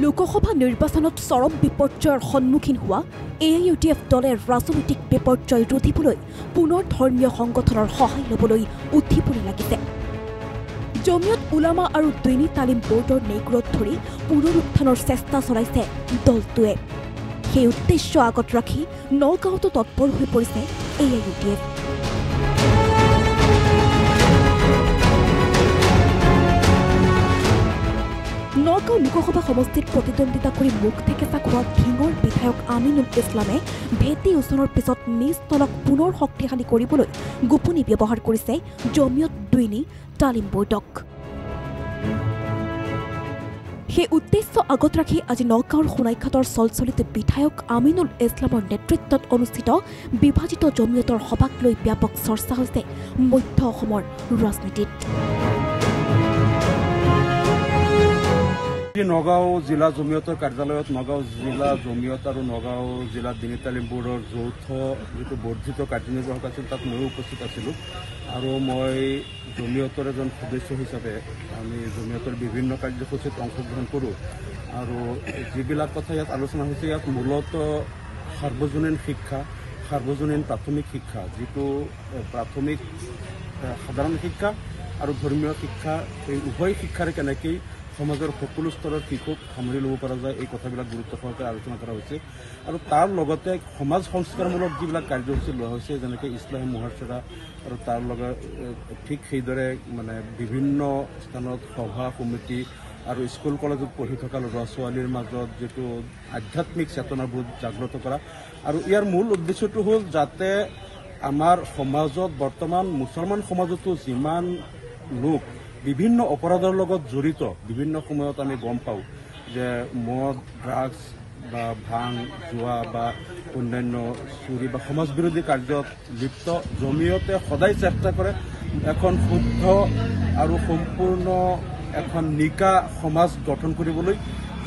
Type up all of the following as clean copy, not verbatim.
লোকসভা নিৰ্বাচনত চৰম বিপৰ্যয়ৰ সন্মুখীন হোৱা AIUDF দলে ৰাজনৈতিক বিপৰ্যয় ৰোধিবলৈ পুনৰ ধৰ্মীয় সংগঠনৰ সহায় ল'বলৈ উঠি পৰি লাগিছে। জমিয়ত উলামা আৰু দৈনী তালিম বোৰ্ডৰ নেগুৰত ধৰি পুনৰুত্থানৰ চেষ্টা চলাইছে দলটোৱে। সেই উদ্দেশ্য আগত ৰাখি নগাঁৱতো তৎপৰ হৈ পৰিছে AIUDF। নগাঁও লোকসভা সমষ্টিত প্ৰতিদ্বন্দ্বিতা কৰি মুখ থেকেচা খোৱা ধিঙৰ বিধায়ক আমিনুল ইছলামে ভেটি উচনৰ পিছত নিজ দলক পুনৰ শক্তিশালী কৰিবলৈ গোপনে ব্যৱহাৰ কৰিছে জমিয়ত দৈনী তালিম বোৰ্ডক। সেই উদ্দেশ্য আগত ৰাখি আজি নগাঁৱৰ সোণাইঘাটৰ চলচলিত বিধায়ক আমিনুল ইছলামৰ নেতৃত্বত অনুষ্ঠিত বিভাজিত জমিয়তৰ সভাক লৈ ব্যাপক চৰ্চা হৈছে মধ্য অসমৰ ৰাজনীতিত। নগাঁও জিলা জমিয়তৰ কাৰ্যালয়ত নগাঁও জিলা জমিয়ত আৰু নগাঁও জিলা দীনী তালিম বোৰ্ডৰ যৌথ যিটো বৰ্ধিত কাৰ্যনিৰ্বাহক আছিল তাত ময়ো উপস্থিত আছিলোঁ আৰু মই জমিয়তৰ এজন সদস্য হিচাপে আমি জমিয়তৰ বিভিন্ন কাৰ্যসূচীত অংশগ্ৰহণ কৰোঁ আৰু যিবিলাক কথা ইয়াত আলোচনা হৈছে ইয়াত মূলতঃ সাৰ্বজনীন শিক্ষা, সাৰ্বজনীন প্ৰাথমিক শিক্ষা, যিটো প্ৰাথমিক সাধাৰণ শিক্ষা আৰু ধৰ্মীয় শিক্ষা, এই উভয় শিক্ষাৰে কেনেকৈ সমাজৰ সকলো স্তৰৰ শিশুক সামৰি ল'ব পৰা যায় এই কথাবিলাক গুৰুত্ব সহকাৰে আলোচনা কৰা হৈছে আৰু তাৰ লগতে সমাজ সংস্কাৰমূলক যিবিলাক কাৰ্যসূচী লোৱা হৈছে যেনেকৈ ইছলাম মহাচৰা আৰু তাৰ লগত ঠিক সেইদৰে মানে বিভিন্ন স্থানত সভা সমিতি আৰু স্কুল কলেজত পঢ়ি থকা ল'ৰা ছোৱালীৰ মাজত যিটো আধ্যাত্মিক চেতনাবোধ জাগ্ৰত কৰা আৰু ইয়াৰ মূল উদ্দেশ্যটো হ'ল যাতে আমাৰ সমাজত বৰ্তমান মুছলমান সমাজতো যিমান লোক বিভিন্ন অপৰাধৰ লগত জড়িত, বিভিন্ন সময়ত আমি গম পাওঁ যে মদ, ড্ৰাগছ বা ভাং, জোৱা বা অন্যান্য চুৰি বা সমাজ বিৰোধী কাৰ্যত লিপ্ত। জমিয়তে সদায় চেষ্টা কৰে এখন শুদ্ধ আৰু সম্পূৰ্ণ এখন নিকা সমাজ গঠন কৰিবলৈ,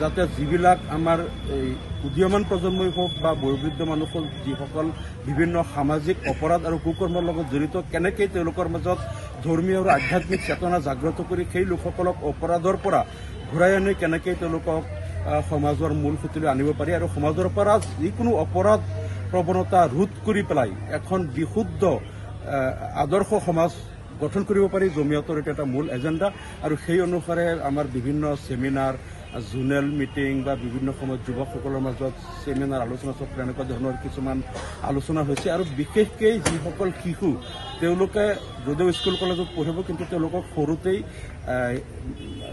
যাতে যিবিলাক আমাৰ এই উদীয়মান প্ৰজন্মই হওক বা বয়োবৃদ্ধ মানুহ হওক যিসকল বিভিন্ন সামাজিক অপৰাধ আৰু কুকৰ্মৰ লগত জড়িত, কেনেকৈ তেওঁলোকৰ মাজত ধৰ্মীয় আৰু আধ্যাত্মিক চেতনা জাগ্ৰত কৰি সেই লোকসকলক অপৰাধৰ পৰা ঘূৰাই আনি কেনেকৈ তেওঁলোকক সমাজৰ মূল সুঁতিলৈ আনিব পাৰি আৰু সমাজৰ পৰা যিকোনো অপৰাধ প্ৰৱণতা ৰোধ কৰি পেলাই এখন বিশুদ্ধ আদৰ্শ সমাজ গঠন কৰিব পাৰি। জমিয়তৰ এইটো এটা মূল এজেণ্ডা আৰু সেই অনুসাৰে আমাৰ বিভিন্ন ছেমিনাৰ, জোনেল মিটিং বা বিভিন্ন সময়ত যুৱকসকলৰ মাজত ছেমিনাৰ, আলোচনা চক্ৰ এনেকুৱা ধৰণৰ কিছুমান আলোচনা হৈছে আৰু বিশেষকৈ যিসকল শিশু তেওঁলোকে যদিও স্কুল কলেজত পঢ়িব কিন্তু তেওঁলোকক সৰুতেই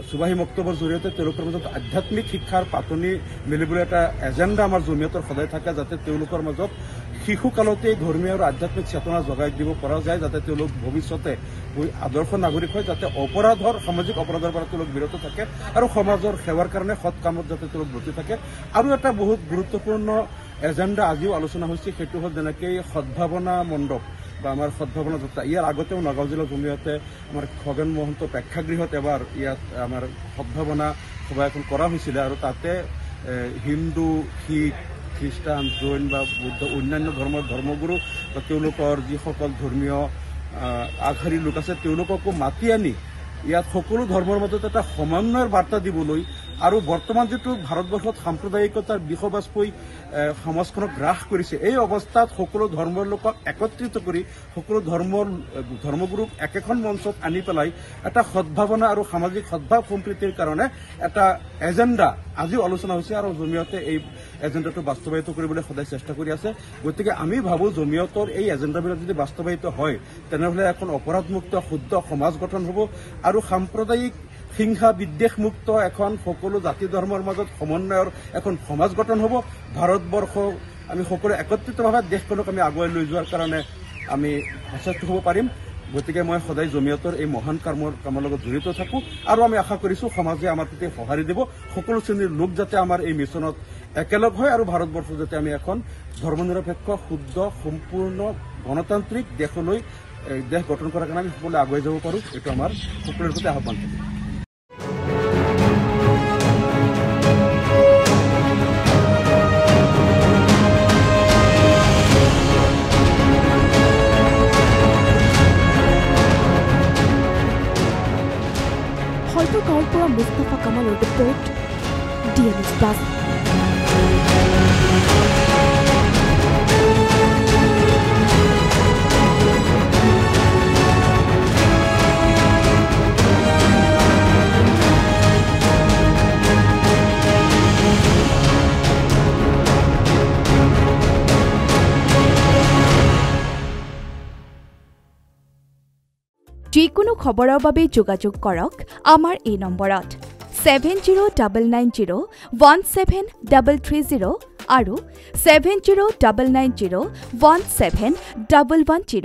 সুবাহী মক্তবৰ জৰিয়তে তেওঁলোকৰ মাজত আধ্যাত্মিক শিক্ষাৰ পাতনি মেলিবলৈ এটা এজেণ্ডা আমাৰ জমিয়তৰ সদায় থাকে, যাতে তেওঁলোকৰ মাজত শিশুকালতেই ধৰ্মীয় আৰু আধ্যাত্মিক চেতনা জগাই দিব পৰা যায়, যাতে তেওঁলোক ভৱিষ্যতে আদৰ্শ নাগৰিক হয়, যাতে অপৰাধৰ সামাজিক অপৰাধৰ পৰা তেওঁলোক বিৰত থাকে আৰু সমাজৰ সেৱাৰ কাৰণে সৎ কামত যাতে তেওঁলোক ব্ৰতী থাকে। আৰু এটা বহুত গুৰুত্বপূৰ্ণ এজেণ্ডা আজিও আলোচনা হৈছে, সেইটো হ'ল যেনেকৈ সদ্ভাৱনা মণ্ডপ বা আমাৰ সদ্ভাৱনা যাত্ৰা। ইয়াৰ আগতেও নগাঁও জিলা জমিয়তে আমাৰ খগেন মহন্ত প্ৰেক্ষাগৃহত এবাৰ ইয়াত আমাৰ সদ্ভাৱনা সভা এখন কৰা হৈছিলে আৰু তাতে হিন্দু, শিখ, খ্ৰীষ্টান, জৈন বা বৌদ্ধ অন্যান্য ধৰ্মৰ ধৰ্মগুৰু বা তেওঁলোকৰ যিসকল ধৰ্মীয় আগশাৰীৰ লোক আছে তেওঁলোককো মাতি আনি ইয়াত সকলো ধৰ্মৰ মাজত এটা সমন্বয়ৰ বাৰ্তা দিবলৈ আৰু বৰ্তমান যিটো ভাৰতবৰ্ষত সাম্প্ৰদায়িকতাৰ বিষবাস্পই সমাজখনক গ্ৰাস কৰিছে, এই অৱস্থাত সকলো ধৰ্মৰ লোকক একত্ৰিত কৰি সকলো ধৰ্মগুৰুক একেখন মঞ্চত আনি পেলাই এটা সদ্ভাৱনা আৰু সামাজিক সদ্ভাৱ সম্প্ৰীতিৰ কাৰণে এটা এজেণ্ডা আজিও আলোচনা হৈছে আৰু জমিয়তে এই এজেণ্ডাটো বাস্তৱায়িত কৰিবলৈ সদায় চেষ্টা কৰি আছে। গতিকে আমি ভাবোঁ জমিয়তৰ এই এজেণ্ডাবিলাক যদি বাস্তৱায়িত হয় তেনেহ'লে এখন অপৰাধমুক্ত শুদ্ধ সমাজ গঠন হ'ব আৰু সাম্প্ৰদায়িক হিংসা বিদ্বেষমুক্ত এখন সকলো জাতি ধৰ্মৰ মাজত সমন্বয়ৰ এখন সমাজ গঠন হ'ব। ভাৰতবৰ্ষ আমি সকলো একত্ৰিতভাৱে দেশখনক আমি আগুৱাই লৈ যোৱাৰ কাৰণে আমি সচেষ্ট হ'ব পাৰিম। গতিকে মই সদায় জমিয়তৰ এই মহান কামৰ লগত জড়িত থাকোঁ আৰু আমি আশা কৰিছোঁ সমাজে আমাৰ প্ৰতি সঁহাৰি দিব, সকলো শ্ৰেণীৰ লোক যাতে আমাৰ এই মিছনত একেলগ হয় আৰু ভাৰতবৰ্ষ যাতে আমি এখন ধৰ্মনিৰপেক্ষ, শুদ্ধ, সম্পূৰ্ণ গণতান্ত্ৰিক দেশলৈ দেশ গঠন কৰাৰ কাৰণে আমি সকলোৱে আগুৱাই যাব পাৰোঁ, এইটো আমাৰ সকলোৰে প্ৰতি আহ্বান থাকিব। হয়তো গাঁৱৰ পৰা মুস্তাফা কামালৰ ৰিপৰ্ট DNS Plus। যিকোনো খবৰৰ বাবে যোগাযোগ কৰক আমাৰ এই নম্বৰত 7099017330 আৰু 7099017110।